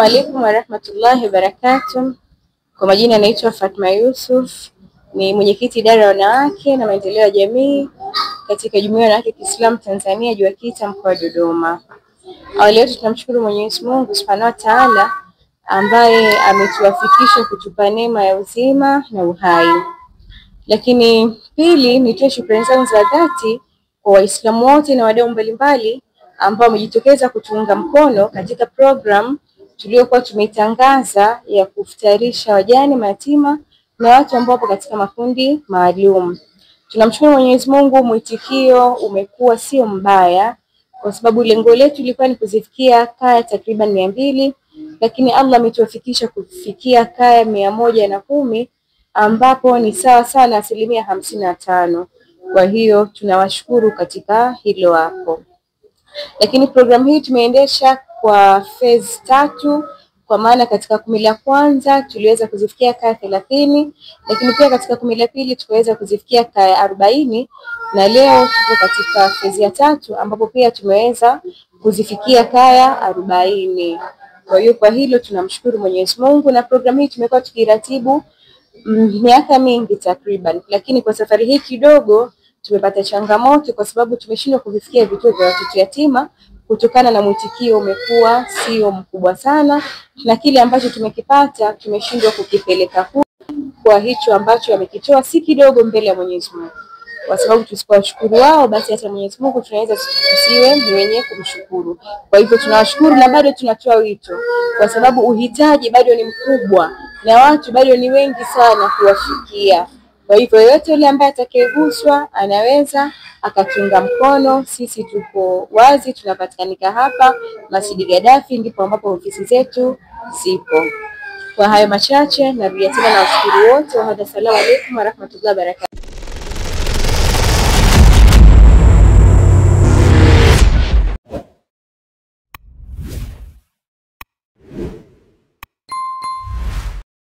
Assalamualaikum warahmatullahi wabarakatuh. Kwa majina naitwa Fatma Yusuf, ni mwenyekiti idara ya wanawake na maendeleo ya jamii katika Jumuiya ya Wanawake Kiislamu Tanzania JUAKITA mkoa wa Dodoma. Awali yote tunamshukuru Mwenyezi Mungu Subhanahu wa Ta'ala ambaye ametuwafikisha kutupa neema ya uzima na uhai. Lakini pili, nitoe shukrani zangu za dhati kwa Waislamu wote na wadau mbalimbali ambao wamejitokeza kutuunga mkono katika program tuliyokuwa tumeitangaza ya kufutarisha wajane, mayatima na watu ambao wapo katika makundi maalum. Tunamshukuru Mwenyezi Mungu, mwitikio umekuwa sio mbaya kwa sababu lengo letu lilikuwa ni kuzifikia kaya takriban 200, lakini Allah ametuwafikisha kufikia kaya 110 ambapo ni sawa sana 55%. Kwa hiyo tunawashukuru katika hilo hapo. Lakini programu hii tumeendesha kwa phase 3, kwa maana katika kumi la kwanza tuliweza kuzifikia kaya 30, lakini pia katika kumi la pili tukaweza kuzifikia kaya 40, na leo tupo katika phase ya 3 ambapo pia tumeweza kuzifikia kaya 40. Kwa hiyo kwa hilo tunamshukuru Mwenyezi Mungu, na programu hii tumekuwa tukiratibu miaka mingi takriban, lakini kwa safari hii kidogo tumepata changamoto kwa sababu tumeshindwa kuvifikia vituo vya watoto yatima kutokana na mwitikio umekuwa sio mkubwa sana, na kile ambacho tumekipata tumeshindwa kukipeleka kwa hicho ambacho amekitoa si kidogo mbele ya Mwenyezi Mungu. Kwa sababu tusipowashukuru wao basi hata Mwenyezi Mungu tunaweza tusiwe ni wenye kumshukuru. Kwa hivyo tunawashukuru na bado tunatoa wito kwa sababu uhitaji bado ni mkubwa na watu bado ni wengi sana kuwafikia. Kwa hivyo yote yule ambaye atakayeguswa anaweza akatunga mkono. Sisi tuko wazi, tunapatikanika hapa Masjid Gaddafi, ndipo ambapo ofisi zetu zipo. Kwa hayo machache narudia tena na washukuru wote. Wa assalamu alaykum warahmatullahi wabarakatuh.